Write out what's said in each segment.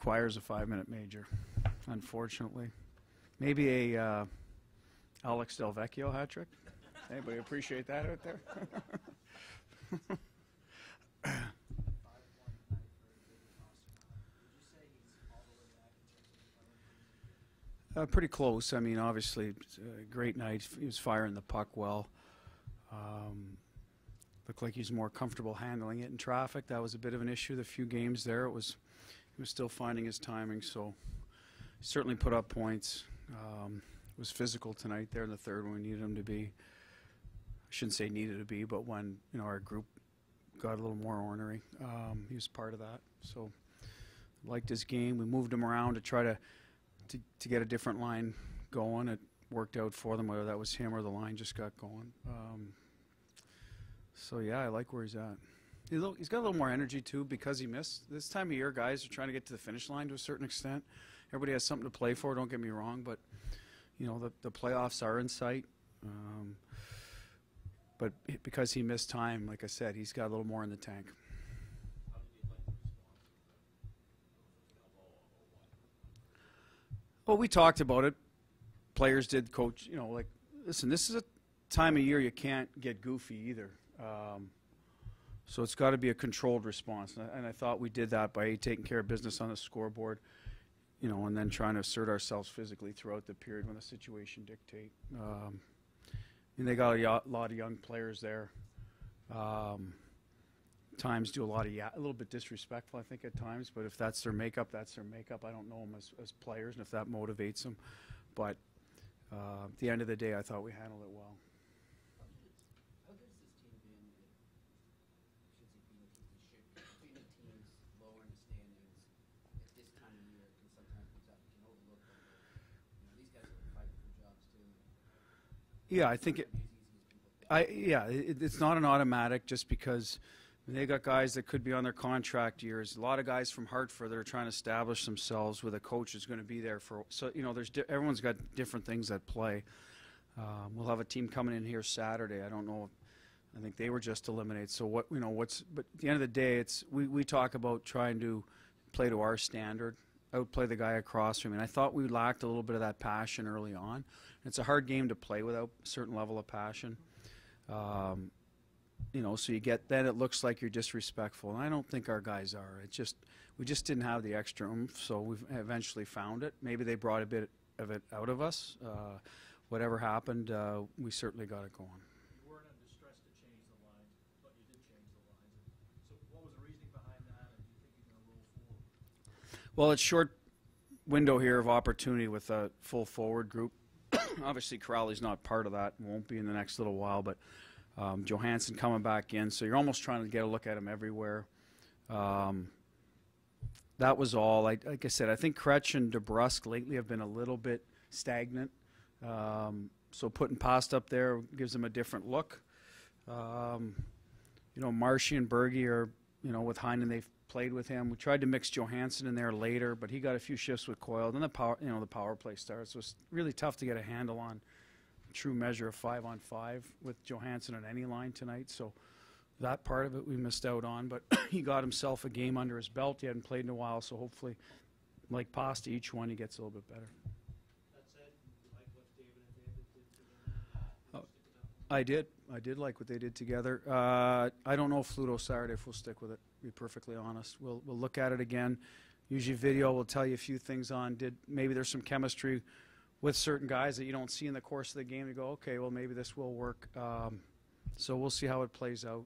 requires a 5-minute major, unfortunately. Maybe a Alex Del Vecchio hat trick. Anybody appreciate that out there? Pretty close. I mean, obviously, it's a great night. He was firing the puck well. Looked like he was more comfortable handling it in traffic. That was a bit of an issue. The few games there, he was still finding his timing. So he certainly put up points. Was physical tonight there in the third when we needed him to be. I shouldn't say needed to be, but when our group got a little more ornery, he was part of that. So liked his game. We moved him around to try to get a different line going. It worked out for them, whether that was him or the line just got going. So yeah, I like where he's at. He's got a little more energy too because he missed. This time of year, guys are trying to get to the finish line to a certain extent. Everybody has something to play for, don't get me wrong, but the playoffs are in sight. But because he missed time, like I said, he's got a little more in the tank. Well, we talked about it. Players did, coach, like, listen, this is a time of year you can't get goofy either. So it's got to be a controlled response. And I thought we did that by taking care of business on the scoreboard, and then trying to assert ourselves physically throughout the period when the situation dictate. And they got a lot of young players there. Times do a little bit disrespectful, I think, at times. But if that's their makeup, that's their makeup. I don't know them as players, and if that motivates them. But at the end of the day, I thought we handled it well. How good has this team been between the teams lower in the standings at this time of year? Can sometimes can overlook them. These guys are fighting for jobs too. Yeah, I think it's not an automatic just because. They got guys that could be on their contract years. A lot of guys from Hartford that are trying to establish themselves with a coach who's going to be there for. So everyone's got different things at play. We'll have a team coming in here Saturday. I don't know. I think they were just eliminated. So But at the end of the day, we talk about trying to play to our standard, outplay the guy across from me. And I thought we lacked a little bit of that passion early on. It's a hard game to play without a certain level of passion. So then it looks like you're disrespectful, and I don't think our guys are. We just didn't have the extra oomph, so we've eventually found it. Maybe they brought a bit of it out of us. Whatever happened, we certainly got it going. You weren't in distress to change the lines, but you did change the lines. So what was the reasoning behind that, and do you think you're going to roll forward? Well, it's short window here of opportunity with a full forward group. Obviously, Crowley's not part of that and won't be in the next little while, but Johansson coming back in, so you're almost trying to get a look at him everywhere. That was all. Like I said, I think Kretsch and DeBrusque lately have been a little bit stagnant. So putting Past up there gives them a different look. Marshy and Berge are, with Heinen, they've played with him. We tried to mix Johansson in there later, but he got a few shifts with Coyle. Then the power play starts. So it's really tough to get a handle on true measure of 5-on-5 with Johansson on any line tonight. So that part of it we missed out on, but he got himself a game under his belt. He hadn't played in a while, so hopefully, like Pasta, each one he gets a little bit better. That said, you like what David and David did together? I did like what they did together. I don't know if Fluto Saturday if we'll stick with it, to be perfectly honest. We'll look at it again. Usually video will tell you a few things on maybe there's some chemistry with certain guys that you don't see in the course of the game. You go, okay, well, maybe this will work. So we'll see how it plays out.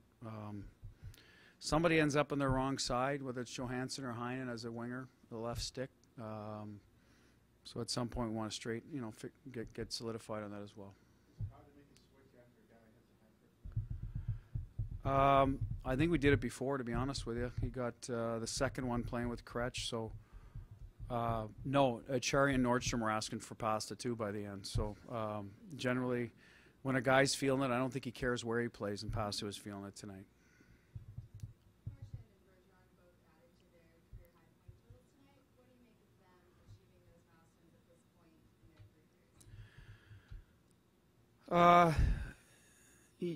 Somebody ends up on the wrong side, whether it's Johansson or Heinen as a winger, the left stick. So at some point we want to get solidified on that as well. How did they make the switch after a guy hit the hat trick? I think we did it before, to be honest with you. He got the second one playing with Kretsch, so no, Chari and Nordstrom were asking for Pasta too by the end. So generally, when a guy's feeling it, I don't think he cares where he plays, and Pasta was feeling it tonight.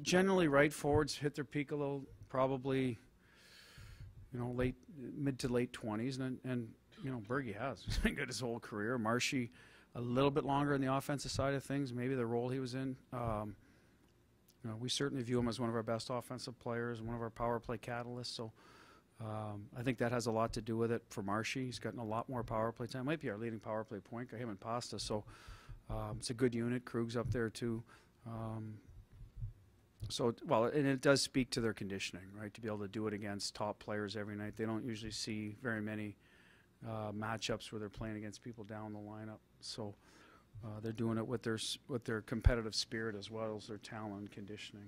Generally, right forwards hit their peak a little, probably, mid to late 20s, and Berge has. He's been good his whole career. Marshy, a little bit longer on the offensive side of things, maybe the role he was in. We certainly view him as one of our best offensive players, one of our power play catalysts. So I think that has a lot to do with it for Marshy. He's gotten a lot more power play time. Might be our leading power play point guy, him and Pasta. So it's a good unit. Krug's up there too. And it does speak to their conditioning, right? To be able to do it against top players every night. They don't usually see very many matchups where they're playing against people down the lineup. So they're doing it with their competitive spirit as well as their talent and conditioning.